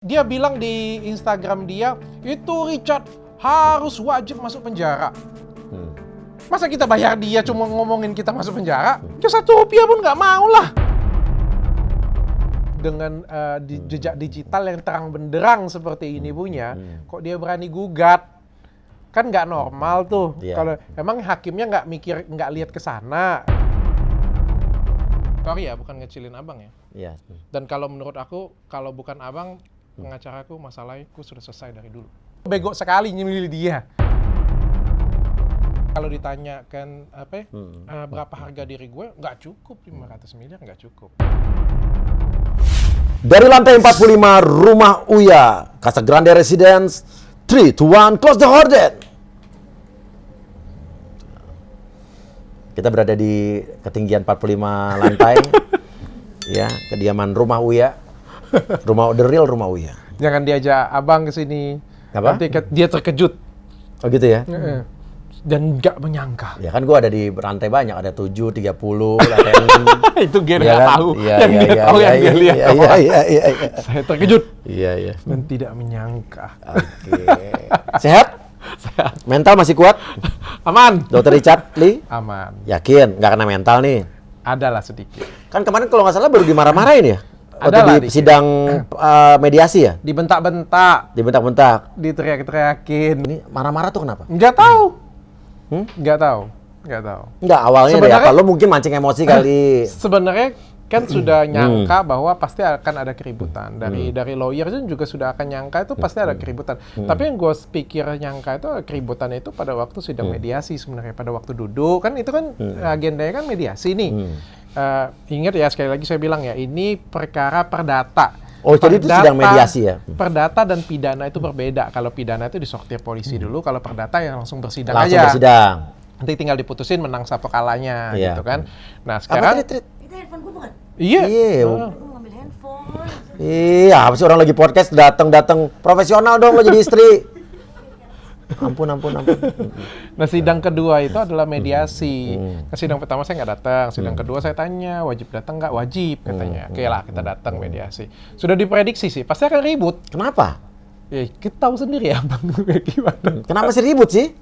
Dia bilang di Instagram dia, itu Richard harus wajib masuk penjara. Masa kita bayar dia cuma ngomongin kita masuk penjara? Ya satu rupiah pun nggak mau lah. Dengan jejak digital yang terang benderang seperti ini punya, kok dia berani gugat? Kan nggak normal tuh. Kalau emang hakimnya nggak mikir, nggak lihat ke sana. Sorry ya, bukan ngecilin abang ya. Iya. Dan kalau menurut aku, kalau bukan abang, pengacaraku masalahku sudah selesai dari dulu. Bego sekali nyemilih dia. Kalau ditanyakan berapa harga diri gue, nggak cukup 500 miliar, nggak cukup. Dari lantai 45 rumah Uya, Casa Grande Residence, 3, 2, 1, close the horden. Kita berada di ketinggian 45 lantai, ya, kediaman rumah Uya. Rumah the real rumah Uya. Jangan diajak abang ke sini. Apa? Nanti dia terkejut. Oh gitu ya? Dan nggak menyangka. Ya kan gua ada di lantai banyak, ada 7, 30, lantai 6. Itu Ger Iya nggak kan? tahu. Iya, Yang iya, dia iya, tahu iya, yang dia iya, lihat. iya. Saya terkejut. Iya, iya. Dan tidak menyangka. Oke. Sehat? Sehat. Mental masih kuat? Aman. Dr. Richard Lee? Aman. Yakin? Nggak kena mental nih? Adalah sedikit. Kan kemarin kalau nggak salah baru dimarah-marahin ya? Waktu Adalah di dikit. sidang mediasi ya? Dibentak-bentak. Dibentak-bentak. Diteriak-teriakin. Ini marah-marah tuh kenapa? Nggak tahu. Nggak tahu. Nggak tahu. Nggak, awalnya deh Sebenarnya- apa? Lo mungkin mancing emosi kali. Sebenarnya kan sudah nyangka bahwa pasti akan ada keributan. Dari lawyer juga sudah akan nyangka itu pasti ada keributan. Tapi yang gue pikir nyangka itu keributan itu pada waktu sidang mediasi sebenarnya. Pada waktu duduk, kan itu kan agendanya kan mediasi nih. Ingat ya, sekali lagi saya bilang ya, ini perkara perdata. Oh, jadi itu sidang mediasi ya? Perdata dan pidana itu berbeda. Kalau pidana itu disortir polisi dulu, kalau perdata yang langsung bersidang Langsung aja. bersidang. Nanti tinggal diputusin menang satu kalanya Iya. gitu kan. Nah Apa sekarang Trit? Itu handphone gue bukan? iya. Iya. Gue ngambil handphone. Iya, apa sih orang lagi podcast datang profesional dong lo jadi istri. Ampun. Nah sidang kedua itu adalah mediasi. Nah, sidang pertama saya nggak datang. Sidang kedua saya tanya wajib datang nggak? Wajib katanya. Oke lah kita datang mediasi. Sudah diprediksi sih pasti akan ribut. Kenapa? Ya kita tahu sendiri ya bang kayak gimana. Kenapa sih ribut sih?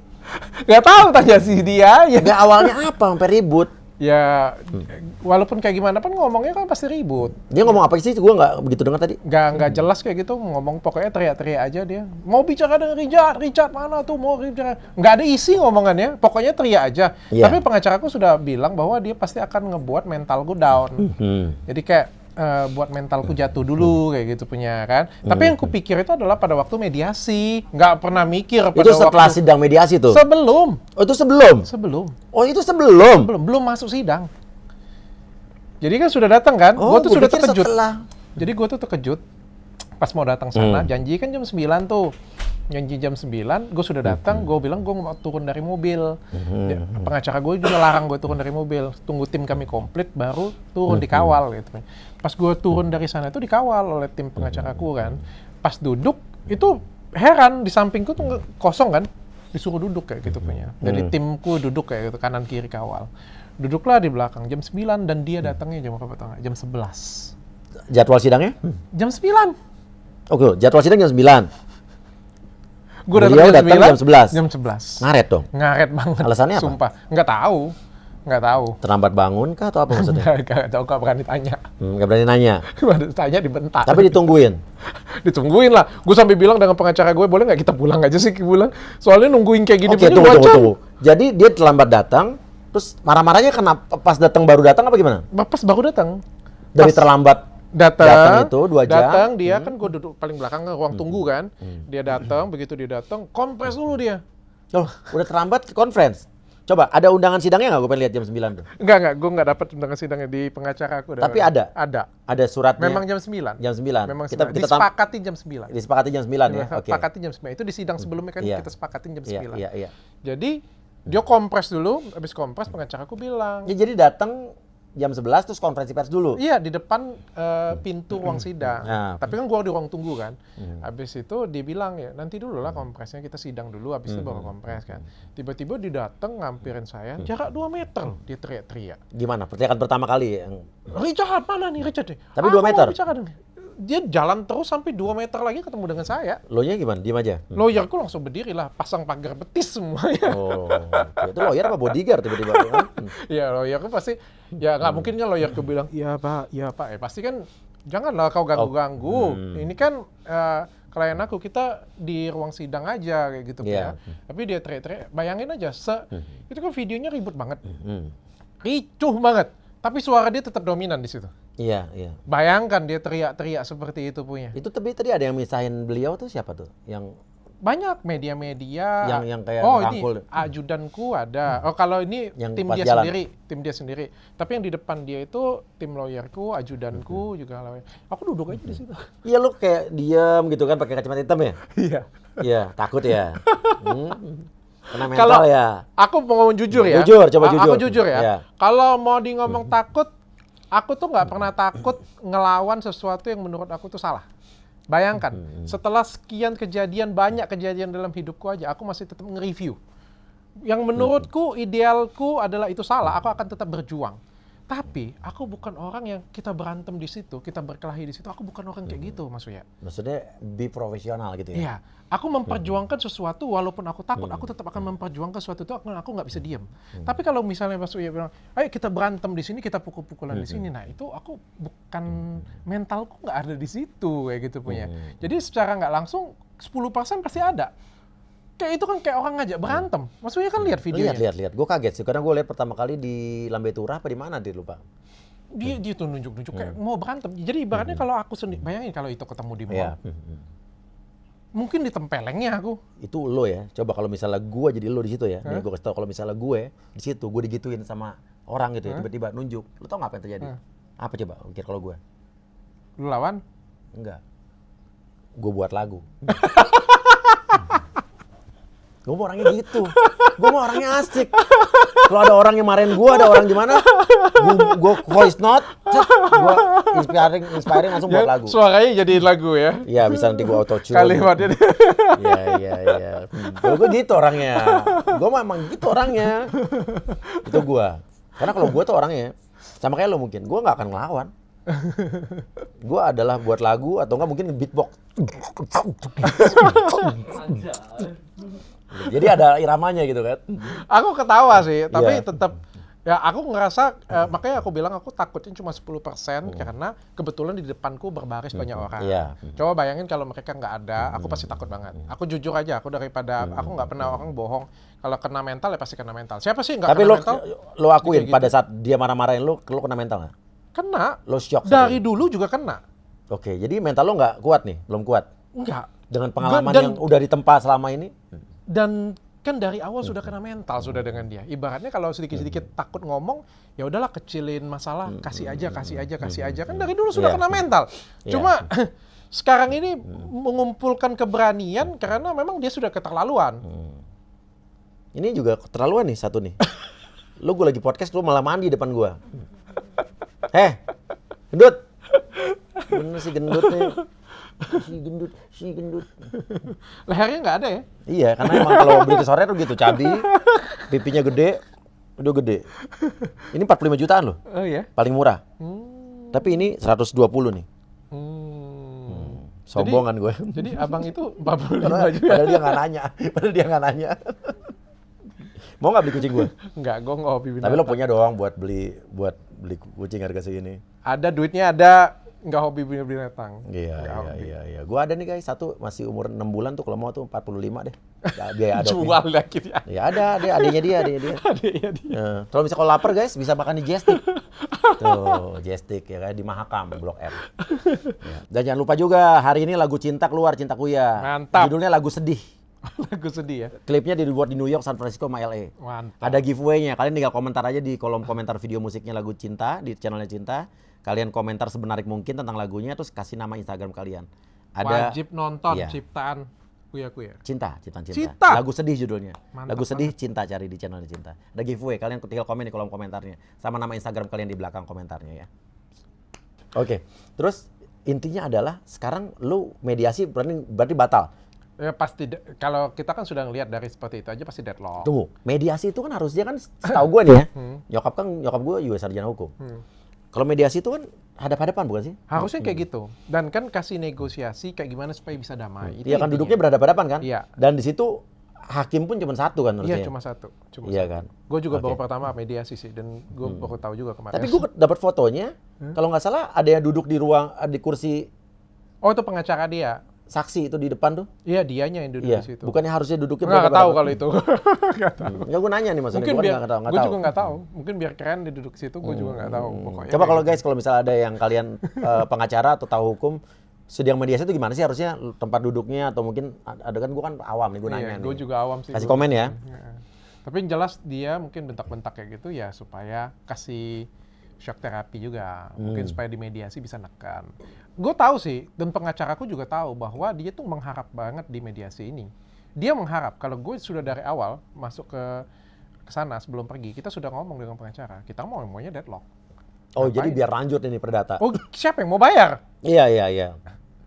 Nggak tahu tanya si dia ya. Nggak, awalnya apa sampai ribut? Ya walaupun kayak gimana pun ngomongnya kan pasti ribut. Dia ngomong apa sih? Gua nggak begitu dengar tadi. Nggak jelas kayak gitu ngomong, pokoknya teriak-teriak aja dia. Mau bicara dengan Richard mana tuh mau bicara. Nggak ada isi ngomongannya, pokoknya teriak aja. Iya. Tapi pengacaraku sudah bilang bahwa dia pasti akan ngebuat mentalku down. Jadi kayak buat mentalku jatuh dulu kayak gitu punya kan. Tapi yang kupikir itu adalah pada waktu mediasi. Nggak pernah mikir pada Itu setelah waktu sidang mediasi tuh? sebelum. Oh, itu sebelum? Sebelum. Oh, itu sebelum? Belum masuk sidang. Jadi kan sudah datang kan, Oh, gue tuh gua sudah pikir terkejut. setelah. Jadi gue tuh terkejut pas mau datang sana, janji kan jam 9 tuh. Janji jam 9, gue sudah datang, gue bilang gue mau turun dari mobil. Ya, pengacara gue juga larang gue turun dari mobil. Tunggu tim kami komplit baru turun dikawal gitu. Pas gue turun dari sana itu dikawal oleh tim pengacaraku kan. Pas duduk itu heran, di sampingku tuh kosong kan. Disuruh duduk kayak gitu punya. Jadi timku duduk kayak gitu, kanan kiri kawal. Duduklah di belakang jam 9 dan dia datangnya jam berapa tau nggak? Jam 11. Jadwal sidangnya? Jam 9. Oke, jadwal sidang jam 9. Gue Beliau datang jam 11. Jam 11. Ngaret dong? Ngaret banget. Alasannya apa? Sumpah. Nggak tahu. Terlambat bangun kah atau apa maksudnya? Nggak tahu, nggak berani tanya. Nggak berani nanya. Berani tanya dibentak. Tapi ditungguin. Ditungguin lah. Gue sampai bilang dengan pengacara gue, boleh nggak kita pulang aja sih? Pulang. Soalnya nungguin kayak gini Oke, punya 2 jam. tunggu. Jadi dia terlambat datang, terus marah-marahnya kenapa pas datang baru datang apa gimana? Pas baru datang. Dari Pas terlambat datang itu 2 jam. Datang dia kan gue duduk paling belakang ruang tunggu kan. Dia datang, begitu dia datang, kompres dulu dia. Oh, udah terlambat ke conference. Coba, ada undangan sidangnya nggak? Gue pengen lihat jam 9 tuh. Enggak, gue nggak dapat undangan sidangnya di pengacara aku. Tapi ada? Ada. Ada suratnya. Memang jam 9. Jam 9. Memang Kita disepakati jam 9. disepakati jam 9 ya. Oke. Disepakati jam 9. Itu di sidang sebelumnya kan Iya. kita sepakatin jam 9. Iya. Jadi dia kompres dulu, habis kompres pengacaraku bilang, Ya, jadi datang jam 11 terus konferensi pers dulu. iya di depan pintu ruang sidang. Nah. Tapi kan gua di ruang tunggu kan. Habis itu dia bilang ya nanti dulu lah kompresnya, kita sidang dulu, habis itu baru kompres kan. Tiba-tiba dia datang ngampirin saya, jarak 2 meter, dia teriak-teriak. Gimana? Pertanyaan pertama kali yang Richard mana nih Richard nih? Tapi 2 Aku mau meter? bicara nih. dia jalan terus sampai 2 meter lagi ketemu dengan saya. Lo nya gimana? Diem aja? Lawyerku langsung berdiri lah, pasang pagar betis semuanya. Oh, oke. Itu lawyer apa bodyguard tiba-tiba? Ya lawyerku pasti, ya nggak mungkin kan lawyerku bilang, iya pak, pasti kan janganlah kau ganggu-ganggu. Ini kan klien aku, kita di ruang sidang aja kayak gitu ya. Tapi dia teriak-teriak, bayangin aja, itu kan videonya ribut banget, ricuh banget. Tapi suara dia tetap dominan di situ. Iya, iya. Bayangkan dia teriak-teriak seperti itu punya. Itu tadi ada yang misahin beliau tuh siapa tuh? Yang Banyak media-media. Yang kayak oh rangkul. ini ajudanku ada. Oh kalau ini Yang tim pas dia jalan. sendiri, tim dia sendiri. Tapi yang di depan dia itu tim lawyerku, ajudanku juga lawyer. Aku duduk aja di situ. Iya lu kayak diam gitu kan pakai kacamata hitam ya? Iya. Iya, takut ya. Kena mental ya. Aku mau jujur ya. Jujur, coba jujur. Aku jujur ya. Iya. Kalau mau di ngomong takut, aku tuh nggak pernah takut ngelawan sesuatu yang menurut aku tuh salah. Bayangkan, setelah sekian kejadian, banyak kejadian dalam hidupku aja, aku masih tetap nge-review. Yang menurutku, idealku adalah itu salah, aku akan tetap berjuang. Tapi, aku bukan orang yang kita berantem di situ, kita berkelahi di situ, aku bukan orang kayak gitu, Mas Uya. Maksudnya be profesional gitu ya? Iya, aku memperjuangkan sesuatu walaupun aku takut, aku tetap akan memperjuangkan sesuatu itu, aku nggak bisa diam. Tapi kalau misalnya Mas Uya bilang, ayo kita berantem di sini, kita pukul-pukulan di sini, nah itu aku bukan, mentalku nggak ada di situ kayak gitu punya. Jadi secara nggak langsung 10% pasti ada. Kayak itu kan kayak orang ngajak berantem. Mas Uya kan lihat videonya. Lihat. Gue kaget sih, karena gue lihat pertama kali di Lambe Turah apa di mana dia lupa. Dia tuh nunjuk-nunjuk kayak mau berantem. Jadi ibaratnya kalau aku sendiri, bayangin kalau itu ketemu di mall. Iya. Mungkin ditempelengnya aku. Itu lo ya. Coba kalau misalnya gue jadi lo di situ ya. Nih gue kasih tau kalau misalnya gue di situ gue digituin sama orang gitu ya, tiba-tiba nunjuk. Lo tau nggak apa yang terjadi? Apa coba? Pikir kalau gue? Lu lawan? Enggak. Gue buat lagu. Gue mau orangnya gitu. Gue mau orangnya asik. Kalau ada orang yang marahin gue, ada orang gimana? Gue voice note, gue inspiring langsung buat lagu. Suaranya jadi lagu ya. Iya, bisa nanti gue auto tune. Kalimatnya. Iya. Gue gitu orangnya. Gue memang gitu orangnya. Itu gue. Karena kalau gue tuh orangnya sama kayak lo mungkin, gue nggak akan ngelawan. Gue adalah buat lagu atau nggak mungkin beatbox. Jadi ada iramanya gitu kan. Aku ketawa sih, tapi Iya. tetap ya aku ngerasa makanya aku bilang aku takutnya cuma 10% karena kebetulan di depanku berbaris banyak orang. Iya. Coba bayangin kalau mereka nggak ada, aku pasti takut banget. Aku jujur aja, aku daripada aku nggak pernah orang bohong. Kalau kena mental ya pasti kena mental. Siapa sih nggak Tapi kena mental? lo akuin Kayak pada gitu. saat dia marah-marahin lo kena mental nggak? Kena. Lo shock? Dari dulu juga kena. Oke, jadi mental lo nggak kuat nih, belum kuat. Enggak. Dengan pengalaman Dan- yang udah ditempa selama ini. Dan kan dari awal sudah kena mental sudah dengan dia. Ibaratnya kalau sedikit-sedikit takut ngomong, ya udahlah kecilin masalah, kasih aja. Kan dari dulu sudah Iya. kena mental. Iya. Cuma sekarang ini mengumpulkan keberanian karena memang dia sudah keterlaluan. Ini juga keterlaluan nih satu nih. Lo gue lagi podcast, lo malah mandi depan gue. Gendut. Bener sih gendut nih. Si gendut. Lehernya nggak ada ya? Iya, karena emang kalau beli ke sore tuh gitu, cabi, pipinya gede, udah gede. Ini 45 jutaan loh, Oh iya. paling murah. Tapi ini 120 nih. Sombongan gue. Jadi abang itu 45 Padahal juga. padahal dia nggak nanya. Mau nggak beli kucing gue? Enggak, gue nggak hobi Tapi binatang. lo punya doang buat beli kucing harga segini. Ada duitnya ada, nggak hobi binatang. Iya. Nggak hobi. Gue ada nih guys, satu masih umur 6 bulan tuh, kalau mau tuh 45 deh. Biaya adopsi. Jual lagi ya. Ya ada adiknya dia. Adiknya dia. Ya. Kalau misalnya kalau lapar guys, bisa makan di Jestik. Tuh, Jestik ya kan, di Mahakam, Blok M. Ya. Dan jangan lupa juga, hari ini lagu Cinta keluar, Cinta Kuya. Mantap. Judulnya lagu sedih. Lagu sedih ya. Klipnya dibuat di New York, San Francisco, sama LA. Mantap. Ada giveaway-nya. Kalian tinggal komentar aja di kolom komentar video musiknya lagu Cinta, di channelnya Cinta. Kalian komentar semenarik mungkin tentang lagunya, terus kasih nama Instagram kalian. Ada Wajib nonton Iya. ciptaan Kuya. Cinta. Cinta. Lagu sedih judulnya. Mantap Lagu sedih Cinta, cari di channelnya Cinta. Ada giveaway, kalian tinggal komen di kolom komentarnya. Sama nama Instagram kalian di belakang komentarnya ya. Oke, terus intinya adalah sekarang lu mediasi berarti batal. Ya pasti, kalau kita kan sudah ngelihat dari seperti itu aja pasti deadlock. Tunggu, mediasi itu kan harusnya kan setahu gue nih ya. Nyokap gue juga sarjana hukum. Kalau mediasi itu kan hadap-hadapan bukan sih? Harusnya kayak gitu. Dan kan kasih negosiasi kayak gimana supaya bisa damai. Itu Iya kan intinya. duduknya berhadapan-hadapan kan? Iya. Dan di situ hakim pun cuma satu kan Iya, harusnya. cuma satu. Iya kan? Gue juga baru Oke. pertama mediasi sih, dan gue baru tahu juga kemarin. Tapi gue dapat fotonya, kalau nggak salah ada yang duduk di ruang di kursi Oh, itu pengacara dia. saksi itu di depan tuh. Iya, dianya yang duduk Iya. di situ. Bukannya harusnya duduknya Nggak tahu kalau itu. Nggak tahu. Enggak, gue nanya nih maksudnya. Mungkin Gua biar, nggak tahu. gue juga nggak tahu. Mungkin biar keren dia duduk situ, gue juga nggak tahu. Pokoknya Coba kayak kalau gitu. guys, kalau misalnya ada yang kalian pengacara atau tahu hukum, sidang mediasi itu gimana sih harusnya tempat duduknya atau mungkin ada kan gue kan awam nih gue nanya Gue nih. juga awam sih. Kasih gua- komen ya. Iya. Tapi yang jelas dia mungkin bentak-bentak kayak gitu ya supaya kasih shock terapi juga. Mungkin supaya di mediasi bisa nekan. Gue tahu sih, dan pengacaraku juga tahu bahwa dia tuh mengharap banget di mediasi ini. Dia mengharap, kalau gue sudah dari awal masuk ke sana sebelum pergi, kita sudah ngomong dengan pengacara. Kita mau maunya deadlock. Oh Ngapain? jadi biar lanjut ini perdata. Oh, siapa yang mau bayar? Iya.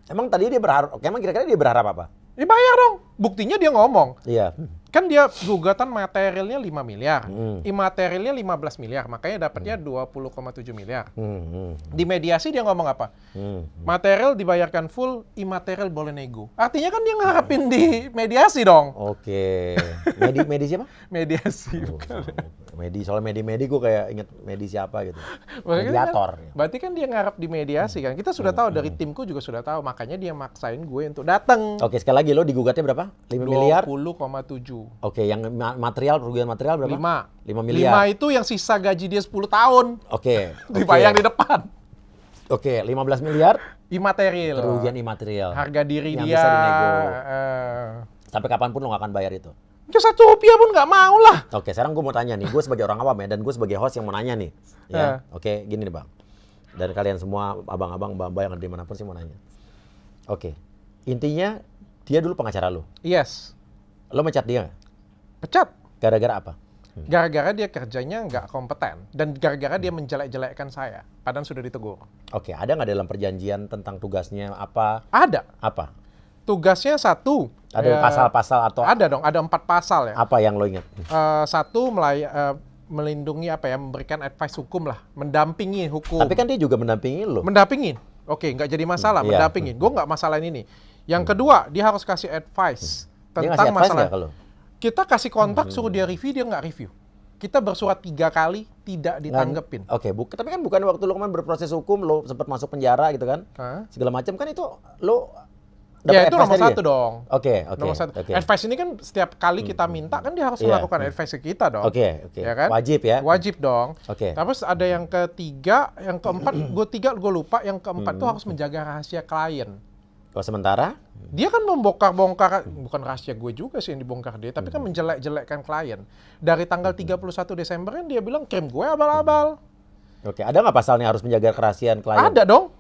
Emang tadi dia berharap, emang kira-kira dia berharap apa? Ya bayar dong. Buktinya dia ngomong. Iya. Kan dia gugatan materialnya 5 miliar, imaterialnya 15 miliar, makanya dapatnya 20,7 miliar. Di mediasi dia ngomong apa? Material dibayarkan full, imaterial boleh nego. Artinya kan dia ngarepin di mediasi dong. Oke. Medi siapa? Mediasi. bukan. Soalnya medi gue kayak inget medi siapa gitu. Makanya kan- Mediator. berarti kan dia ngarep di mediasi kan. Kita sudah tahu dari timku juga sudah tahu, makanya dia maksain gue untuk datang. Oke, sekali lagi lo digugatnya berapa? 5 miliar? 20,7. Oke, yang kerugian material berapa? 5 5 miliar. itu yang sisa gaji dia 10 tahun. Oke. Dibayar di depan. Oke, 15 miliar Imaterial. kerugian imaterial. Harga diri yang dia. bisa dinego. eh, Sampai kapanpun lo nggak akan bayar itu. ya 1 rupiah pun nggak mau lah. Oke, sekarang gue mau tanya nih. Gue sebagai orang awam ya, dan gue sebagai host yang mau nanya nih. Ya, oke, gini nih bang. Dan kalian semua abang-abang, mbak-mbak yang ada dimanapun sih mau nanya. Oke, intinya dia dulu pengacara lo. Yes. Lo mencat dia nggak? Pecat. Gara-gara apa? Gara-gara dia kerjanya nggak kompeten. Dan gara-gara dia menjelek-jelekkan saya. Padahal sudah ditegur. Oke, ada nggak dalam perjanjian tentang tugasnya apa? Ada. Apa? Tugasnya satu. Ada Ya, pasal-pasal atau Ada dong. Ada 4 pasal ya. apa yang lo ingat? Satu, melindungi apa ya, memberikan advice hukum lah. Mendampingi hukum. Tapi kan dia juga mendampingi lo. Mendampingin. Oke, nggak jadi masalah. Iya. Mendampingin. Gue nggak masalahin ini. Yang kedua, dia harus kasih advice Dia ngasih tentang advice masalah. nggak ke lo? Kita kasih kontak, suruh dia review, dia nggak review. Kita bersurat 3 kali, tidak ditanggepin. Oke, tapi kan bukan waktu lo kemarin berproses hukum, lo sempat masuk penjara gitu kan? Hah? Segala macam kan itu lo Ya dapat itu advice nomor dari dia? 1 dong. Oke. Nomor 1. Oke. Advice ini kan setiap kali kita minta kan dia harus Iya. melakukan advice ke kita dong. Oke. Ya kan? Wajib ya? Wajib dong. Oke. Terus ada yang ketiga, yang keempat, gue lupa. Yang keempat tuh harus menjaga rahasia klien. Kalau sementara? Dia kan membongkar-bongkar, bukan rahasia gue juga sih yang dibongkar dia, tapi kan menjelek-jelekkan klien. Dari tanggal 31 Desember kan dia bilang kirim gue abal-abal. Oke, ada nggak pasalnya harus menjaga kerahasiaan klien? Ada dong.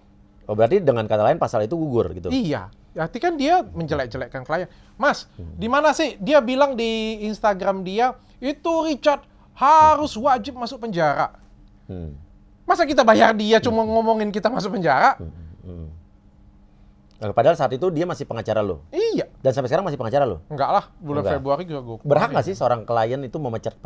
Oh, berarti dengan kata lain pasal itu gugur gitu? Iya. Berarti kan dia menjelek-jelekkan klien. Mas, di mana sih? Dia bilang di Instagram dia, itu Richard harus wajib masuk penjara. Masa kita bayar dia cuma ngomongin kita masuk penjara? Nah, padahal saat itu dia masih pengacara lo? Iya. Dan sampai sekarang masih pengacara lo? Enggak lah, bulan Enggak. Februari juga gue. Berhak nggak sih seorang klien itu memecat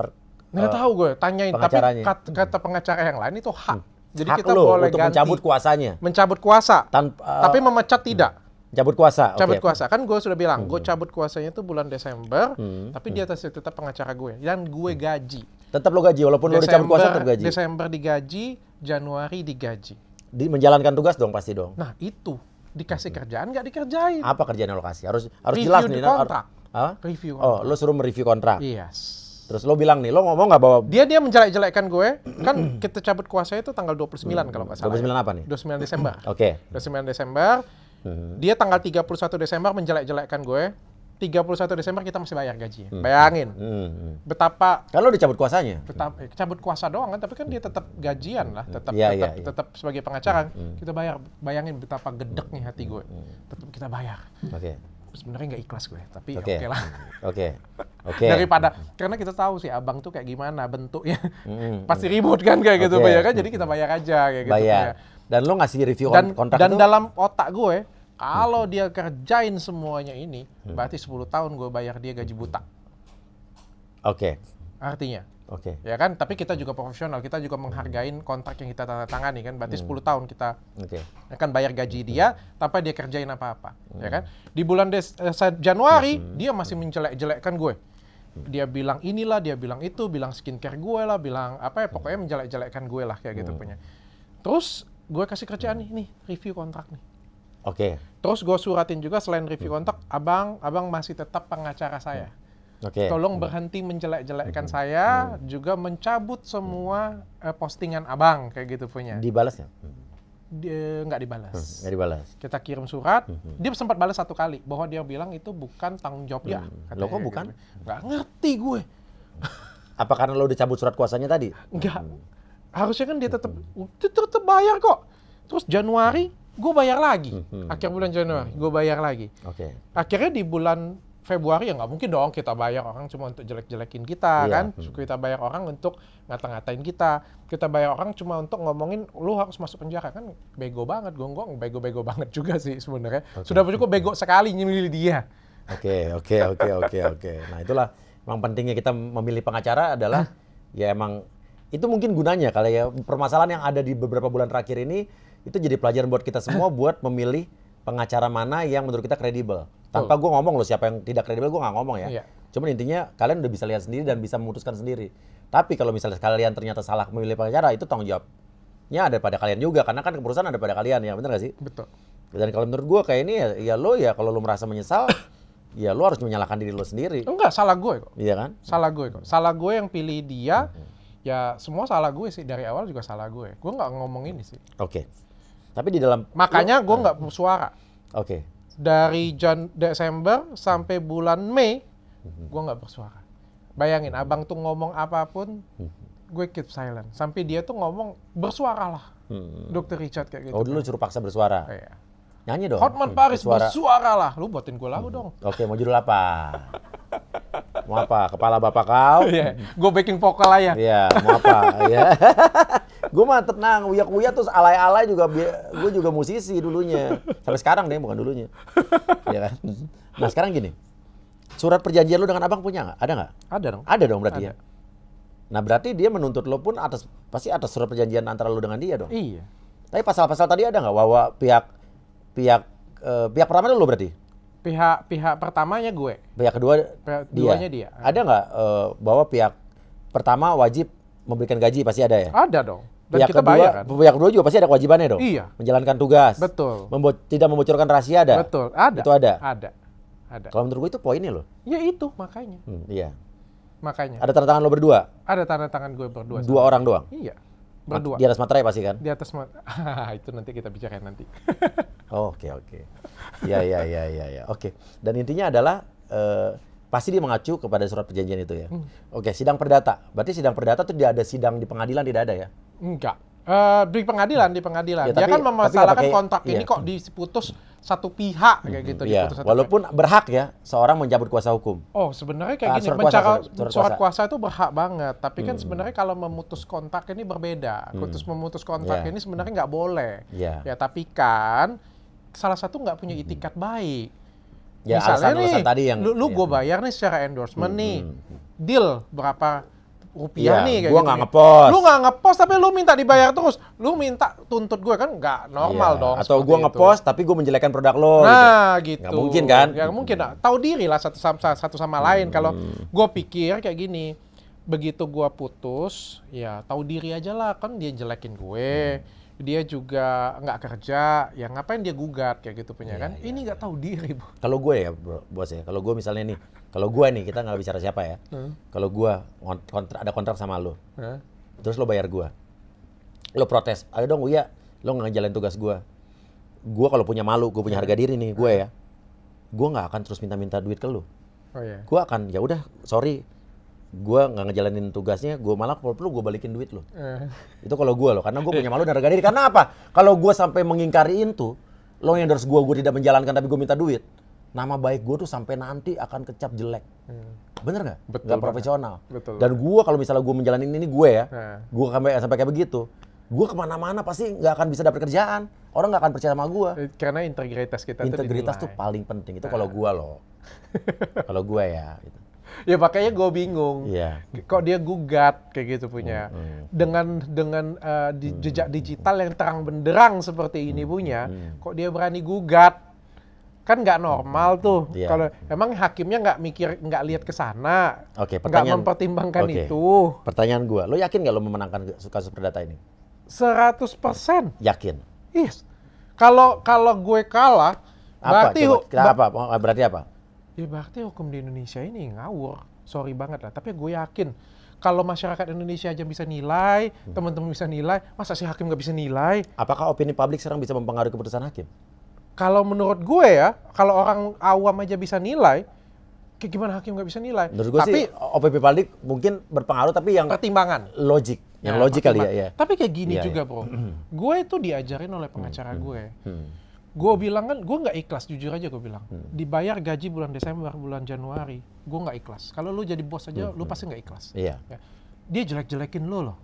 Nggak tahu gue, tanyain. Tapi pengacaranya? kata pengacara yang lain itu hak. Jadi hak kita lo boleh untuk ganti. mencabut kuasanya? Mencabut kuasa. Tapi Tapi memecat tidak. mencabut kuasa? Cabut Oke. kuasa. Kan gue sudah bilang, gue cabut kuasanya itu bulan Desember, tapi dia tetap pengacara gue. Dan gue gaji. Tetap lo gaji, walaupun lo dicabut kuasa tetap gaji? Desember digaji, Januari digaji. Menjalankan tugas dong pasti dong? Nah itu, dikasih kerjaan nggak dikerjain. Apa kerjaan yang lo kasih? Harus Review jelas di nih. kontrak. Hah? Review Oh, kontrak. lo suruh mereview kontrak. Yes. Terus lo bilang nih, lo ngomong nggak bahwa Dia menjelek-jelekkan gue, kan kita cabut kuasa itu tanggal 29 kalau nggak salah. 29 apa nih? 29 Desember. Oke. 29 Desember, dia tanggal 31 Desember menjelek-jelekkan gue, 31 Desember kita masih bayar gaji. Bayangin, betapa Kan lo dicabut kuasanya? cabut kuasa doang kan, tapi kan dia tetap gajian lah, tetap Iya, tetap, iya. tetap sebagai pengacara. Kita bayar, bayangin betapa gedeknya hati gue. Tetap kita bayar. Oke. Sebenarnya nggak ikhlas gue, tapi Oke. oke lah. Oke. Oke. Daripada, karena kita tahu sih abang tuh kayak gimana bentuknya. Pasti ribut kan kayak gitu, Oke. ya kan? Jadi kita bayar aja kayak gitu. Bayar. Ya. Dan lo ngasih review Dan, kontrak dan itu? dalam otak gue, kalau dia kerjain semuanya ini, berarti 10 tahun gue bayar dia gaji buta. Oke. Artinya, Oke. Ya kan, tapi kita juga profesional, kita juga menghargain kontrak yang kita tanda tangani kan, berarti 10 tahun kita Oke. akan bayar gaji dia tanpa dia kerjain apa-apa, ya kan? Di bulan Januari dia masih menjelek-jelekkan gue. Dia bilang inilah, dia bilang itu, bilang skincare gue lah, bilang apa ya, pokoknya menjelek-jelekkan gue lah kayak gitu punya. Terus gue kasih kerjaan nih, review kontrak nih. Oke. Terus gue suratin juga selain review kontrak, abang masih tetap pengacara saya. Oke. Tolong berhenti menjelek-jelekkan saya, juga mencabut semua postingan abang kayak gitu punya. Dibalas nggak? Dia nggak dibalas. Nggak dibalas. Kita kirim surat, dia sempat balas 1 kali bahwa dia bilang itu bukan tanggung jawab dia. Loh, kok katanya bukan? gitu. Nggak ngerti gue. Apa karena lo udah cabut surat kuasanya tadi? Nggak. Harusnya kan dia tetap bayar kok. Terus Januari gue bayar lagi. Akhir bulan Januari gue bayar lagi. Oke. Akhirnya di bulan Februari ya nggak mungkin dong kita bayar orang cuma untuk jelek-jelekin kita Iya. kan. Kita bayar orang untuk ngata-ngatain kita. Kita bayar orang cuma untuk ngomongin lu harus masuk penjara kan. Bego banget, gonggong bego-bego banget juga sih sebenarnya. Sudah cukup bego sekali nyemilih dia. Oke. Nah itulah emang pentingnya kita memilih pengacara adalah ya emang itu mungkin gunanya kalau ya permasalahan yang ada di beberapa bulan terakhir ini itu jadi pelajaran buat kita semua buat memilih pengacara mana yang menurut kita kredibel. Tanpa gue ngomong loh siapa yang tidak kredibel gue nggak ngomong ya. Iya. Cuman intinya kalian udah bisa lihat sendiri dan bisa memutuskan sendiri. Tapi kalau misalnya kalian ternyata salah memilih pengacara itu tanggung jawabnya ada pada kalian juga karena kan perusahaan ada pada kalian ya, bener gak sih? Betul. Dan kalau menurut gue kayak ini ya lo ya kalau lo merasa menyesal ya lo harus menyalahkan diri lo sendiri. Enggak, salah gue kok. Iya kan? Salah gue kok. Salah gue yang pilih dia. Ya semua salah gue sih, dari awal juga salah gue. Gue nggak ngomong ini sih. Oke. Tapi di dalam Makanya gue nggak bersuara. Oke. Dari Desember sampai bulan Mei, gue nggak bersuara. Bayangin, abang tuh ngomong apapun, gue keep silent. Sampai dia tuh ngomong, bersuaralah. Dr. Richard kayak gitu. Oh dulu suruh paksa bersuara. Iya. Nyanyi dong. Hotman Paris, bersuaralah. Lu buatin gue lagu dong. Oke, mau judul apa? Mau apa? Kepala bapak kau? Iya, gue backing vokal aja. Iya, mau apa? Iya. Gue mah tenang, uyak-uyak terus alay-alay juga, gue juga musisi dulunya. Sampai sekarang deh, bukan dulunya. Iya kan? Nah sekarang gini, surat perjanjian lu dengan abang punya nggak? Ada nggak? Ada dong. Ada dong berarti Ada. ya? Nah berarti dia menuntut lo pun pasti atas surat perjanjian antara lu dengan dia dong? Iya. Tapi pasal-pasal tadi ada nggak bahwa pihak pertama dulu berarti? Pihak pertamanya gue. Pihak kedua Duanya dia. Ada nggak bahwa pihak pertama wajib memberikan gaji pasti ada ya? Ada dong. Dan Pihak kita kedua, bayar kan? pihak kedua juga pasti ada kewajibannya dong. Iya. Menjalankan tugas. Betul. Tidak membocorkan rahasia ada. Betul. Ada. Itu ada. Ada. Kalau menurut gue itu poinnya loh. Ya itu makanya. Iya. Makanya. Ada tanda tangan lo berdua. Ada tanda tangan gue berdua. Dua orang doang. Iya. Berdua. Di atas materai pasti kan? Di atas itu nanti kita bicarain nanti. Oh, oke. Iya. Oke. Dan intinya adalah pasti dia mengacu kepada surat perjanjian itu ya. Oke, sidang perdata. Berarti sidang perdata tuh dia ada sidang di pengadilan tidak ada ya? Enggak. Di pengadilan. Ya, Dia kan memasalahkan kontrak iya. ini kok diputus satu pihak kayak gitu. Iya, Diputus satu walaupun berhak ya seorang mencabut kuasa hukum. Oh, sebenarnya kayak gini, surat kuasa itu berhak banget. Tapi kan sebenarnya kalau memutus kontrak ini berbeda. Memutus kontrak Yeah. ini sebenarnya nggak boleh. Iya. Ya, tapi kan salah satu nggak punya itikat baik. Ya, Misalnya alasan-alasan nih, tadi yang lu gue bayar nih secara endorsement nih, deal berapa rupiah Iya, nih kayak gua gitu nggak nih. ngepost. Lu nggak ngepost tapi lu minta dibayar terus. Lu minta tuntut gue kan nggak normal Iya. dong. Atau seperti gue itu. ngepost tapi gue menjelekkan produk lo. Nah gitu. Nggak mungkin kan? Ya mungkin. Tahu diri lah satu sama lain. Kalau gue pikir kayak gini, begitu gue putus, ya tahu diri aja lah, kan dia jelekin gue. Dia juga nggak kerja, ya ngapain dia gugat kayak gitu punya kan? Ini nggak tahu diri, Bu. Kalau gue ya bos ya, kalau gue misalnya nih, kalau gue nih kita nggak bicara siapa ya. Kalau gue ada kontrak sama lo, terus lo bayar gue, lo protes, ayo dong Uya, lo nggak ngejalanin tugas gue. Gue kalau punya malu, gue punya harga diri nih, gue ya, gue nggak akan terus minta duit ke lo. Oh iya. Gue akan ya udah, sorry, gue nggak ngejalanin tugasnya, gue malah kalau perlu gue balikin duit lo. Itu kalau gue loh, karena gue punya malu dan harga diri. Karena apa? Kalau gue sampai mengingkari itu, lo yang endorse gue tidak menjalankan tapi gue minta duit, nama baik gue tuh sampai nanti akan kecap jelek. Bener nggak? Betul Nggak banget. profesional. Betul Dan gue kalau misalnya gue menjalanin ini gue ya, Nah. gue sampai kayak begitu, gue kemana-mana pasti nggak akan bisa dapet kerjaan. Orang nggak akan percaya sama gue. Karena integritas kita Integritas tuh dinilai. paling penting. Itu kalau gue loh. Kalau gue ya. Gitu. Ya makanya gue bingung. Iya. Kok dia gugat kayak gitu punya. Dengan jejak digital yang terang benderang seperti ini punya, kok dia berani gugat? Kan nggak normal tuh. Iya. Kalau emang hakimnya nggak lihat ke sana, Oke, nggak pertanyaan. mempertimbangkan Oke. itu. Pertanyaan gue, lo yakin nggak lo memenangkan kasus perdata ini? 100%. Yakin? Yes. Kalau gue kalah, Apa? berarti Coba, kita apa? Berarti apa? ya berarti hukum di Indonesia ini ngawur. Sorry banget lah. Tapi gue yakin kalau masyarakat Indonesia aja bisa nilai, teman-teman bisa nilai, masa sih hakim nggak bisa nilai? Apakah opini publik sekarang bisa mempengaruhi keputusan hakim? Kalau menurut gue ya, kalau orang awam aja bisa nilai, kayak gimana hakim nggak bisa nilai? Menurut gue Tapi sih opini publik mungkin berpengaruh, tapi yang pertimbangan. logik. Yang Nah, logik kali ya. pertimbangan. Ya. Tapi kayak gini Iya, juga iya. bro, gue itu diajarin oleh pengacara gue. Gue bilang kan, gue nggak ikhlas, jujur aja gue bilang. Dibayar gaji bulan Desember, bulan Januari, gue nggak ikhlas. Kalau lu jadi bos aja, lu pasti nggak ikhlas. Iya. Ya. Dia jelek-jelekin lo loh.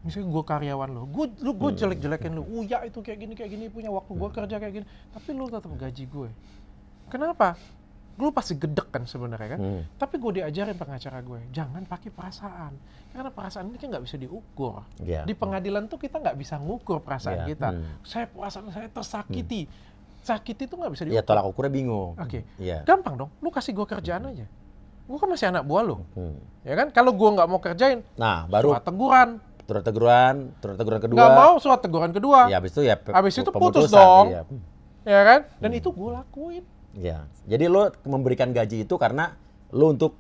Misalnya gue karyawan lo, gue jelek-jelekin lo. Uya itu kayak gini punya waktu gue kerja kayak gini. Tapi lu tetap gaji gue. Kenapa? Lu pasti gedek kan sebenarnya kan. Tapi gue diajarin pengacara gue, jangan pakai perasaan. Karena perasaan ini kan nggak bisa diukur. Iya. Di pengadilan tuh kita nggak bisa ngukur perasaan Iya. kita. Perasaan saya tersakiti. Sakit itu nggak bisa Iya, diukur. tolak ukurnya bingung. Oke. Iya. Gampang dong. Lu kasih gue kerjaan aja. Gue kan masih anak buah lo. Ya kan? Kalau gue nggak mau kerjain, Nah, baru surat teguran. surat teguran kedua. Nggak mau surat teguran kedua. Ya, habis itu ya Habis itu putus pemutusan, dong. Iya. Ya kan? Dan itu gue lakuin. Iya. Jadi lo memberikan gaji itu karena lo untuk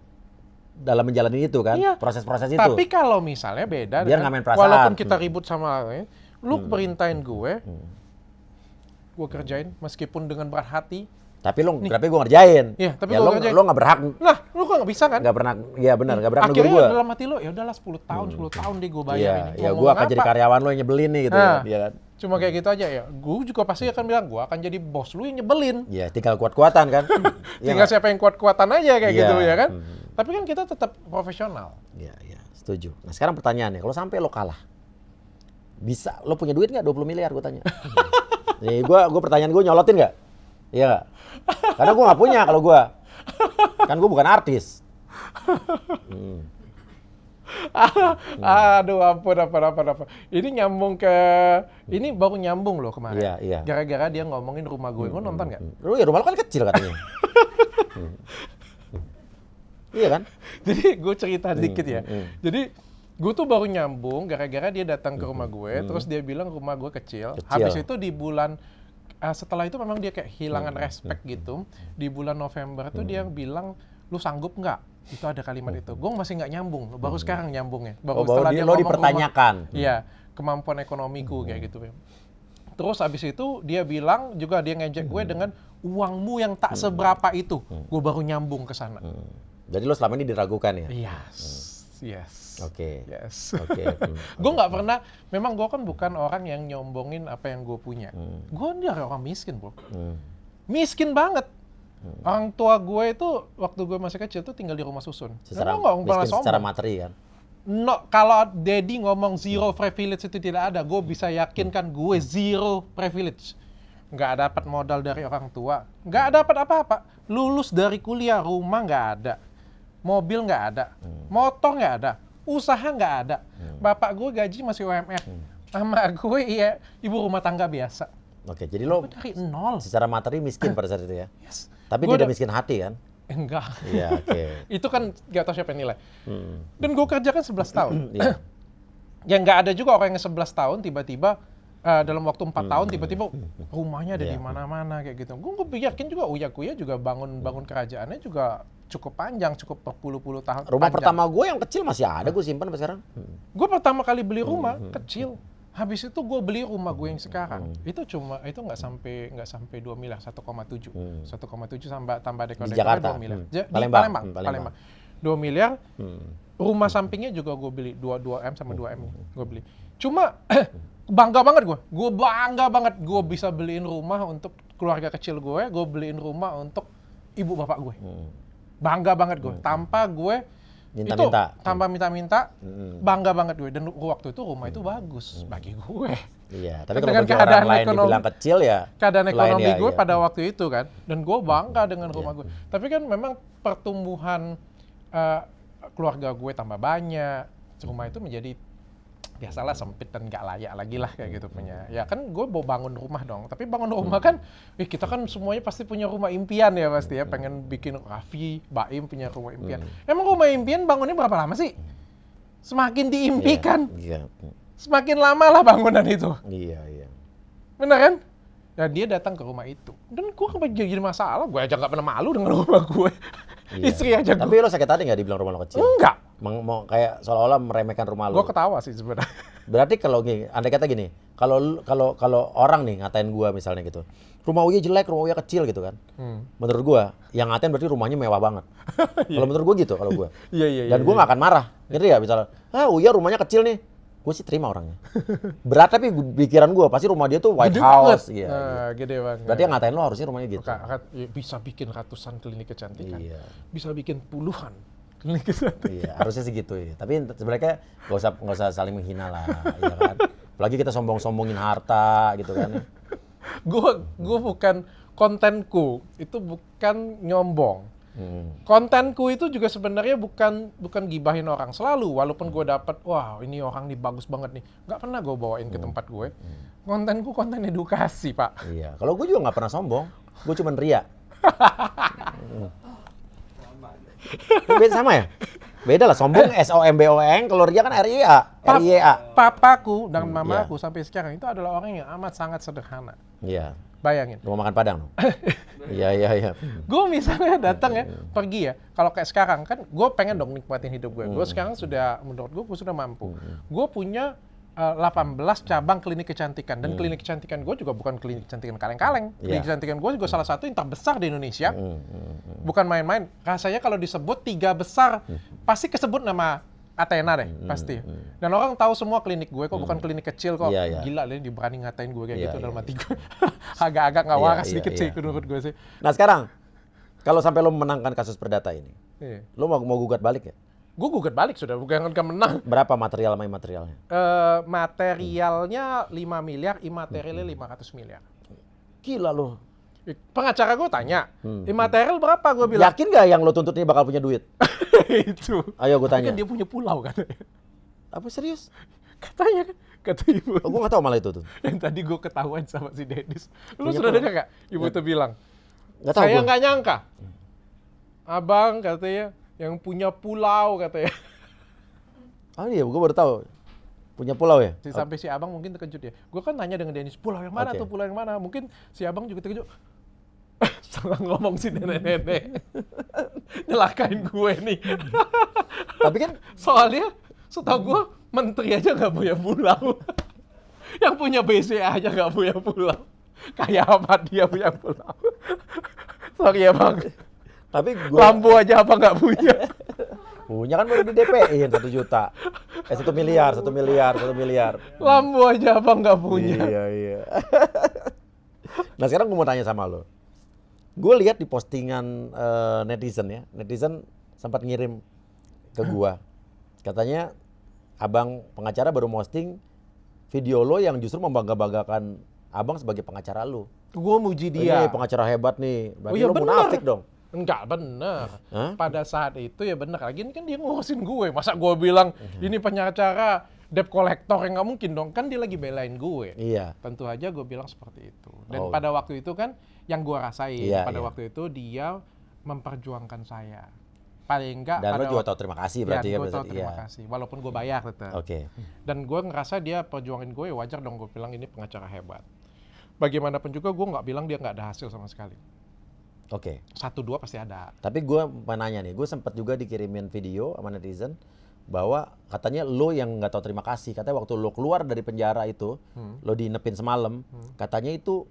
dalam menjalani itu kan, Iya. proses-proses itu. Tapi kalau misalnya beda, Biar kan? nggak main perasaan. Walaupun kita ribut sama lu perintahin gue kerjain meskipun dengan berat hati. Tapi gue ngerjain. Iya, tapi ya, gua lo ngerjain. lo nggak berhak, Nah, lu kok nggak bisa kan? nggak pernah, iya benar, nggak berhak negur Akhirnya gue. dalam hati lo, ya udahlah 10 tahun deh gue bayar Iya, ini. ya Mau gue akan ngomong jadi apa? karyawan lo yang nyebelin nih gitu Nah. ya, iya kan. Cuma kayak gitu aja ya. Gue juga pasti akan bilang, gue akan jadi bos lu yang nyebelin. Iya, tinggal kuat-kuatan kan. Iya Tinggal nggak? siapa yang kuat-kuatan aja kayak Iya. gitu ya kan. Tapi kan kita tetap profesional. Iya, iya, setuju. Nah sekarang pertanyaannya, kalau sampai lo kalah, bisa lo punya duit nggak 20 miliar gue tanya. Nih gue pertanyaan gue nyolotin nggak? Iya nggak? Karena gue nggak punya kalau gue. Kan gue bukan artis. Aduh ampun apa. Ini nyambung ke, ini baru nyambung loh kemarin. Iya, iya. Gara-gara dia ngomongin rumah gue nonton nggak? Lo ya rumah lo kan kecil katanya. Iya kan? Jadi gue cerita dikit ya. Jadi gue tuh baru nyambung gara-gara dia datang ke rumah gue, terus dia bilang rumah gue kecil. Habis itu di bulan setelah itu memang dia kayak hilangan respect gitu. Di bulan November tuh dia bilang, lu sanggup nggak? Itu ada kalimat itu. Gue masih nggak nyambung. Baru sekarang nyambungnya. Baru setelah dia lo ngomong dipertanyakan. Iya, kemampuan ekonomiku kayak gitu. Terus abis itu dia bilang juga dia ngejek gue dengan uangmu yang tak seberapa itu. Gue baru nyambung ke sana. Jadi lo selama ini diragukan ya? Yes. Oke. Yes. Oke. Gue nggak pernah, memang gue kan bukan orang yang nyombongin apa yang gue punya. Gue dari orang miskin bro. Miskin banget. Orang tua gue itu waktu gue masih kecil tuh tinggal di rumah susun. Secara Nggak pernah miskin secara sombong. materi kan? No, kalau Daddy ngomong zero privilege itu tidak ada, gue bisa yakinkan gue zero privilege. Nggak dapat modal dari orang tua, nggak dapat apa-apa. Lulus dari kuliah, rumah nggak ada, mobil nggak ada, motor nggak ada, usaha nggak ada. Bapak gue gaji masih UMR, mama gue iya ibu rumah tangga biasa. Oke, jadi lo Gue dari nol. secara materi miskin pada saat itu ya? Yes. Tapi Gua tidak udah- miskin hati kan? Enggak. Iya, oke. Itu kan nggak tahu siapa yang nilai. Dan gue kerja kan 11 tahun. Iya. Yang nggak ada juga orang yang 11 tahun tiba-tiba dalam waktu 4 tahun tiba-tiba rumahnya ada di Iya. mana-mana kayak gitu. Gue yakin juga Uya Kuya juga bangun kerajaannya juga cukup panjang, cukup berpuluh-puluh tahun. Rumah panjang. pertama gue yang kecil masih ada, gue simpan sampai sekarang. Gue pertama kali beli rumah kecil. Habis itu gue beli rumah gue yang sekarang. Itu nggak sampai 2 miliar, 1,7. 1,7 tambah Di dekor-dekornya Jakarta? 2 miliar. Di Palembang. Palembang. 2 miliar. Rumah sampingnya juga gue beli 2M sama 2M gue beli. Cuma bangga banget gue. Gue bangga banget gue bisa beliin rumah untuk keluarga kecil gue beliin rumah untuk ibu bapak gue. Bangga banget gue. Tanpa gue Minta-minta. tanpa minta-minta, bangga banget gue. Dan waktu itu rumah itu bagus bagi gue. Iya, tapi kalau Dengan bagi keadaan orang lain ekonomi- dibilang kecil ya. Keadaan lain ekonomi ya, gue iya. pada waktu itu kan, dan gue bangga dengan rumah gue. Tapi kan memang pertumbuhan keluarga gue tambah banyak, rumah itu menjadi biasalah sempit dan nggak layak lagi lah kayak gitu punya. Ya kan gue mau bangun rumah dong, tapi bangun rumah kan, kita kan semuanya pasti punya rumah impian ya pasti ya, pengen bikin Raffi, Baim punya rumah impian. Emang rumah impian bangunnya berapa lama sih? Semakin diimpikan, semakin lama lah bangunan itu. Iya. Bener kan? Dan dia datang ke rumah itu. Dan gue kan jadi masalah, gue aja nggak pernah malu dengan rumah gue. Istri aja gue. Tapi lo sakit hati nggak dibilang rumah lo kecil? Enggak. Mau kayak seolah-olah meremehkan rumah lo. Gue ketawa sih sebenarnya. Berarti kalau gini, andai kata gini, kalau orang nih ngatain gua misalnya gitu, rumah Uya jelek, rumah Uya kecil gitu kan. Menurut gua, yang ngatain berarti rumahnya mewah banget. Kalau menurut gua gitu, kalau gua. Iya. Dan gua nggak akan marah, gitu ya misalnya, Uya rumahnya kecil nih, gua sih terima orangnya. Berat tapi pikiran gua pasti rumah dia tuh White Gede House, banget. gitu. Gede banget. Berarti yang ngatain lo harusnya rumahnya gitu. Bisa bikin ratusan klinik kecantikan. Iya. Bisa bikin puluhan klinik kecantikan. Iya, harusnya sih gitu ya. Tapi sebenarnya nggak usah saling menghina lah, ya kan. Apalagi kita sombongin harta gitu kan. Gue bukan kontenku itu bukan nyombong. Kontenku itu juga sebenarnya bukan gibahin orang selalu. Walaupun gue dapat, wah ini orang nih bagus banget nih, nggak pernah gue bawain ke tempat gue. Kontenku konten edukasi pak. Iya, kalau gue juga nggak pernah sombong, gue cuma ria. Beda sama ya? Beda lah, sombong SOMBON, kalau ria kan RIA. Papaku dan mamaku sampai sekarang itu adalah orang yang amat sangat sederhana. Iya. Bayangin. Rumah makan Padang dong. Iya. Gue misalnya datang ya, pergi ya. Kalau kayak sekarang kan, gue pengen dong nikmatin hidup gue. Gue sekarang sudah, menurut gue sudah mampu. Gue punya 18 cabang klinik kecantikan. Dan klinik kecantikan gue juga bukan klinik kecantikan kaleng-kaleng. Klinik kecantikan gue juga salah satu yang terbesar di Indonesia. Bukan main-main. Rasanya kalau disebut 3 besar, pasti kesebut nama Athena deh, pasti. Dan orang tahu semua klinik gue kok bukan klinik kecil kok. Gila deh, diberani ngatain gue kayak gitu dalam hati gue. Agak-agak nggak waras dikit sih menurut gue sih. Nah sekarang, kalau sampai lo memenangkan kasus perdata ini, lo mau gugat balik ya? Gue gugat balik sudah, bukan menang. Berapa material sama imaterialnya? Materialnya 5 miliar, imaterialnya 500 miliar. Gila lo. Pengacara gue tanya, imaterial berapa? Gue bilang. Yakin nggak yang lo tuntut ini bakal punya duit? Itu. Ayo gue tanya. Kan dia punya pulau katanya. Apa serius? Katanya kan, kata ibu. Gue nggak tahu malah itu tuh. Yang tadi gue ketahuan sama si Dennis. Lu Punya sudah pulau. dengar nggak? Ibu tuh bilang, Nggak tahu saya gua. nggak nyangka. Abang katanya, yang punya pulau katanya. Oh iya, gue baru tahu. Punya pulau ya? Sampai si abang mungkin terkejut ya. Gue kan nanya dengan Dennis, pulau yang mana tuh, pulau yang mana? Mungkin si abang juga terkejut. Salah ngomong si nenek-nenek. Nyelakain gue nih. Tapi kan Soalnya, setahu gue, menteri aja nggak punya pulau. Yang punya BCA aja nggak punya pulau. Kayak apa dia punya pulau. Sorry ya bang. tapi gue Lampu aja apa nggak punya. punya kan baru di DP-in 1 juta. 1 miliar. Lampu aja apa nggak punya. Iya. Nah sekarang gue mau tanya sama lo. Gue lihat di postingan netizen ya. Netizen sempat ngirim ke gua. Katanya abang pengacara baru posting video lo yang justru membangga-banggakan abang sebagai pengacara lo. Gue muji dia. Ini pengacara hebat nih. Berarti iya lo munafik dong. Enggak bener. Hah? Pada saat itu ya bener. Lagian kan dia ngurusin gue. Masa gue bilang ini pengacara debt collector, yang nggak mungkin dong. Kan dia lagi belain gue. Iya. Tentu aja gue bilang seperti itu. Dan Oh. pada waktu itu kan yang gue rasain. Iya, pada iya. waktu itu dia memperjuangkan saya. Paling enggak Dan pada lo juga tahu terima kasih berarti ya. gue tahu berarti. terima Iya. kasih. Walaupun gue bayar tetap. Oke. Dan gue ngerasa dia perjuangin gue, wajar dong gue bilang ini pengacara hebat. Bagaimanapun juga gue nggak bilang dia nggak ada hasil sama sekali. Oke. 1-2 pasti ada. Tapi gue mau nanya nih, gue sempat juga dikirimin video sama netizen bahwa katanya lo yang nggak tahu terima kasih. Katanya waktu lo keluar dari penjara itu, lo diinepin semalam, katanya itu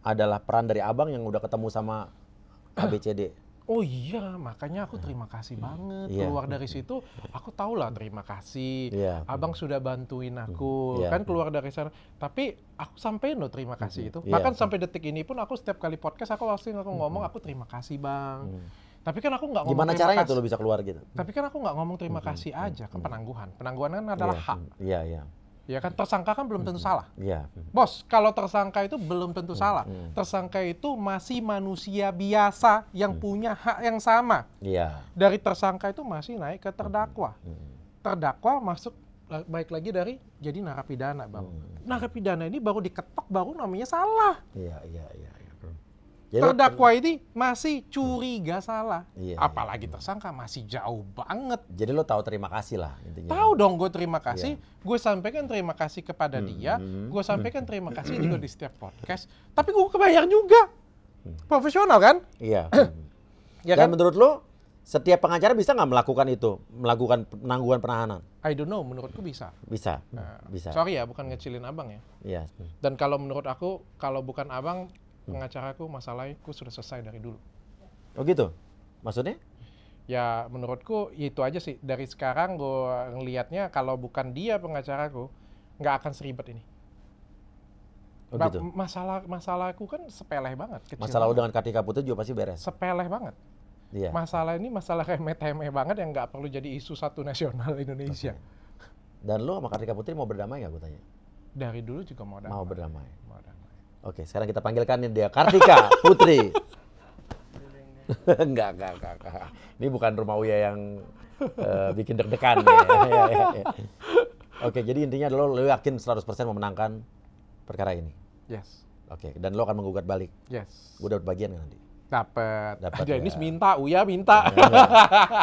adalah peran dari abang yang udah ketemu sama ABCD. Oh iya, makanya aku terima kasih banget. Iya. Keluar dari situ, aku tahu lah terima kasih. Iya. Abang sudah bantuin aku, Iya. kan keluar dari sana. Tapi aku sampein loh terima kasih itu. Iya. Bahkan sampai detik ini pun aku setiap kali podcast aku pasti ngomong aku terima kasih bang. Tapi kan aku nggak ngomong Gimana terima caranya kasih. tuh lo bisa keluar gitu? Tapi kan aku nggak ngomong terima kasih aja, kan penangguhan. Penangguhan kan adalah hak. Iya. Ya kan, tersangka kan belum tentu salah. Iya. Bos, kalau tersangka itu belum tentu salah. Tersangka itu masih manusia biasa yang punya hak yang sama. Iya. Dari tersangka itu masih naik ke terdakwa. Terdakwa masuk baik lagi dari jadi narapidana, Bang. Narapidana ini baru diketok, baru namanya salah. Iya. Jadi Terdakwa ini masih curiga salah. Iya, Apalagi tersangka masih jauh banget. jadi lo tahu terima kasih lah intinya. Tahu dong, gue terima kasih. Gue sampaikan terima kasih kepada dia. Gue sampaikan terima kasih juga di setiap podcast. Tapi gue kebayar juga. Profesional kan? Iya. Ya Dan kan? menurut lo setiap pengacara bisa nggak melakukan itu, melakukan penangguhan penahanan? I don't know, menurutku bisa. Bisa. Nah, Bisa. Sorry ya, bukan ngecilin abang ya. Iya. Dan kalau menurut aku, kalau bukan abang, pengacaraku masalahnya sudah selesai dari dulu. Oh gitu. Maksudnya? Ya menurutku itu aja sih. Dari sekarang gue ngelihatnya kalau bukan dia pengacaraku, nggak akan seribet ini. Oh gitu. Masalahku kan sepele banget. Kecil Masalah lo banget. dengan Kartika Putri juga pasti beres. Sepele banget. Iya. Masalah ini masalah remeh-temeh banget yang nggak perlu jadi isu satu nasional Indonesia. Dan lo sama Kartika Putri mau berdamai nggak, gue tanya? Dari dulu juga mau damai. Mau berdamai. Mau damai. Oke, sekarang kita panggilkan dia Kartika Putri. Enggak. Ini bukan rumah Uya yang bikin deg-degan ya. Oke, jadi intinya lo yakin 100% memenangkan perkara ini. Yes. Oke, dan lo akan menggugat balik. Yes. Gue dapat bagian nggak nanti? Dapat. Dapat, Dennis ya. minta, Uya minta.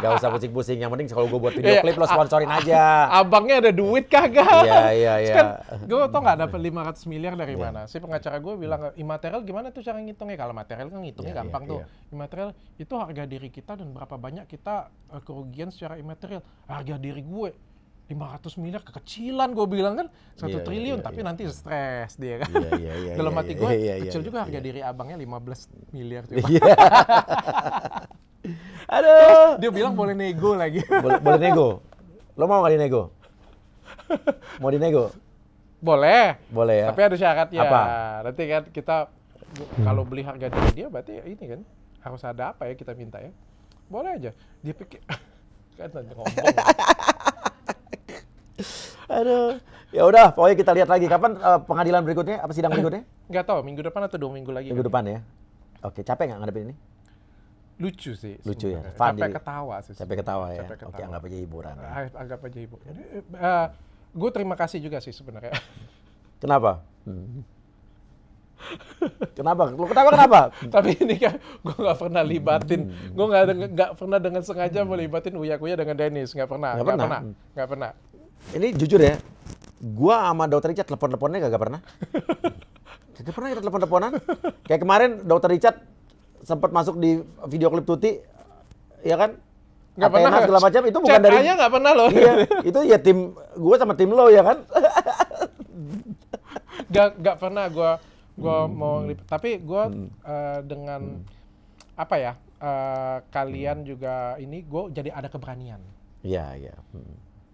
Gak usah pusing-pusing. Yang penting kalau gue buat video klip lo sponsorin aja. Abangnya ada duit kagak? Iya. Kan, gue tau nggak dapat 500 miliar dari mana? Si pengacara gue bilang, imaterial gimana tuh cara ngitungnya? Kalau material kan ngitungnya gampang tuh. Imaterial itu harga diri kita dan berapa banyak kita kerugian secara imaterial. Harga diri gue 500 miliar kekecilan, gue bilang kan 1 triliun, tapi nanti stres dia kan. Iya. Dalam hati gue kecil iya, juga harga diri abangnya 15 miliar. Coba. Aduh. Dia bilang boleh nego lagi. Boleh nego? Lo mau nggak dinego? Mau dinego? Boleh. Boleh ya. Tapi ada syaratnya. Apa? Nanti kan kita kalau beli harga diri dia berarti ini kan harus ada apa ya kita minta ya. Boleh aja. Dia pikir kan nanti ngomong. Aduh. Ya udah, pokoknya kita lihat lagi kapan pengadilan berikutnya, apa sidang berikutnya? Nggak tahu minggu depan atau 2 minggu lagi. Minggu kan? depan ya. Oke, capek nggak ngadepin ini? Lucu sih. Lucu ya. sebenarnya. Fun Sampai jadi. ketawa sih. Sampai ketawa ya. Sampai ketawa. Oke, anggap aja hiburan. Ya. Anggap aja ibu. Gue terima kasih juga sih sebenarnya. Kenapa? Kenapa? Lo kenapa? Tapi ini kan gue nggak pernah libatin. Gue nggak pernah dengan sengaja mau libatin Uya dengan Dennis. Nggak pernah. Ini jujur ya, gua sama Dr. Richard telepon-teleponnya gak pernah. Gak pernah kita telepon-teleponan. Kayak kemarin Dr. Richard sempat masuk di video klip Tuti, ya kan? Nggak Athena pernah. segala macam itu bukan dari. Nggak pernah loh. Iya, itu ya tim gua sama tim lo ya kan? Nggak pernah gue mau tapi gue dengan apa ya kalian juga ini gue jadi ada keberanian. Iya.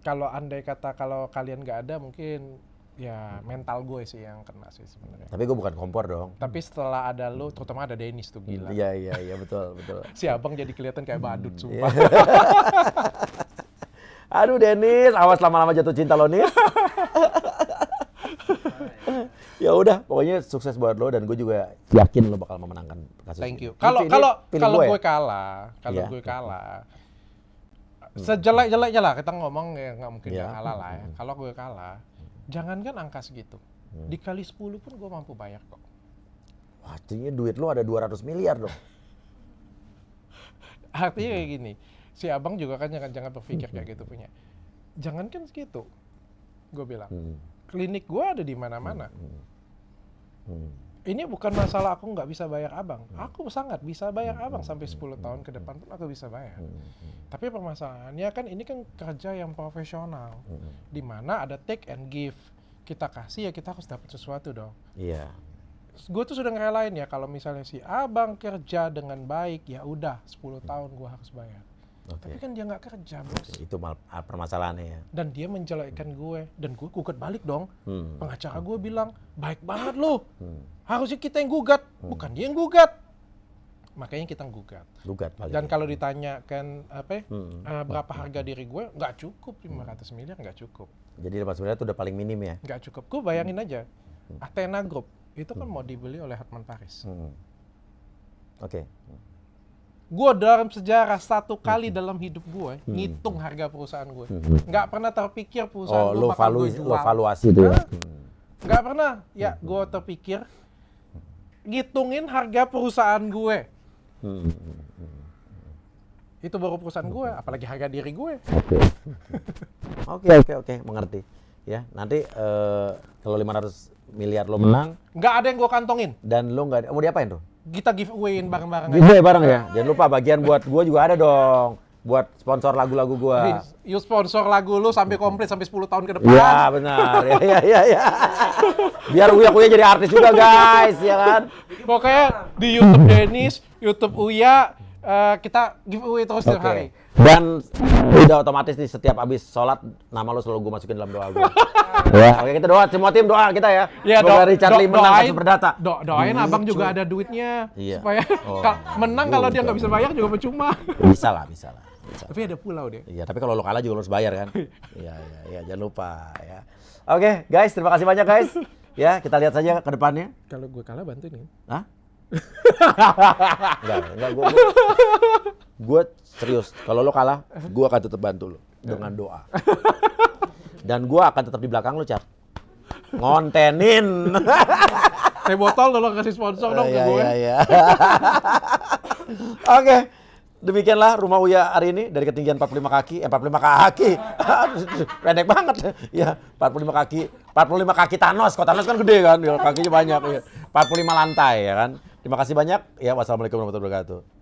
Kalau andai kata kalau kalian nggak ada mungkin ya mental gue sih yang kena sih sebenarnya. Tapi gue bukan kompor dong. Tapi setelah ada lo, terutama ada Dennis tuh gila. Iya betul. Si abang jadi kelihatan kayak badut sumpah. Aduh Dennis, awas lama-lama jatuh cinta lo nih. Ya udah, pokoknya sukses buat lo dan gue juga yakin lo bakal memenangkan kasus Thank ini. you. Kalau Pilih gue kalah, Iya. sejelek-jeleknya lah kita ngomong ya nggak mungkin Iya. kalah lah ya. Kalau gue kalah, jangankan angka segitu, dikali 10 pun gue mampu bayar kok. Wah, artinya duit lo ada 200 miliar dong. Artinya kayak gini, si abang juga kan jangan berpikir kayak gitu punya. Jangankan segitu, gue bilang, klinik gue ada di mana-mana. Ini bukan masalah aku nggak bisa bayar abang. Aku sangat bisa bayar abang sampai 10 tahun ke depan pun aku bisa bayar. Tapi permasalahannya kan ini kan kerja yang profesional. Di mana ada take and give. Kita kasih ya kita harus dapat sesuatu dong. Iya. Gue tuh sudah ngerelain ya kalau misalnya si abang kerja dengan baik ya udah 10 tahun gue harus bayar. Tapi kan dia nggak kerja bos. Itu permasalahannya ya. Dan dia menjelekkan gue dan gue gugat balik dong. Pengacara gue bilang baik banget lo. Harusnya kita yang gugat, bukan dia yang gugat. Makanya kita gugat. Gugat paling. Dan kalau ditanya kan berapa harga diri gue, nggak cukup 500 miliar, nggak cukup. Jadi 500 miliar itu udah paling minim ya? Nggak cukup. Gue bayangin aja, Athena Group itu kan mau dibeli oleh Hotman Paris. Oke. Gue dalam sejarah satu kali dalam hidup gue ngitung harga perusahaan gue, nggak pernah terpikir perusahaan gue bakal gue jual. Lo valuasi itu ya? Nggak pernah. Ya, gue terpikir ngitungin harga perusahaan gue. Itu baru perusahaan gue, apalagi harga diri gue. Oke, mengerti. Ya, nanti kalau 500 miliar lo menang Nggak ada yang gue kantongin. dan lo nggak mau diapain tuh? Kita giveaway-in bareng-bareng aja. Giveaway bareng ya. Jangan lupa bagian buat gue juga ada dong. Buat sponsor lagu-lagu gue. You sponsor lagu lu sampai komplit sampai 10 tahun ke depan. Iya benar. Ya. Biar Uya jadi artis juga guys, ya kan? Pokoknya di YouTube Dennis, YouTube Uya, kita giveaway terus setiap hari. Dan udah otomatis nih setiap abis sholat nama lo selalu gue masukin dalam doa gue. Ya. Oke, kita doa, semua tim doa kita ya. Semoga Richard Lee menang ke Superdata. Doain abang juga ada duitnya. Iya. Supaya menang kalau dia nggak bisa bayar juga percuma. Bisa lah. Tapi ada pulau deh. Iya, tapi kalau lo kalah juga lo harus bayar kan. Iya, jangan lupa ya. Oke, guys, terima kasih banyak guys. Ya, kita lihat saja ke depannya. Kalau gue kalah bantuin nih. Hah? Enggak, gue serius. Kalau lo kalah, gue akan tetap bantu lo dengan doa. Dan gue akan tetap di belakang lo, Car. Ngontenin. Teh botol tolong kasih sponsor dong ke gue. Iya. Oke. Demikianlah rumah Uya hari ini dari ketinggian 45 kaki. 45 kaki. Pendek banget. Ya, 45 kaki. 45 kaki Thanos. Kok Thanos kan gede kan? Ya, kakinya banyak. Ya. 45 lantai ya kan. Terima kasih banyak. Ya, wassalamualaikum warahmatullahi wabarakatuh.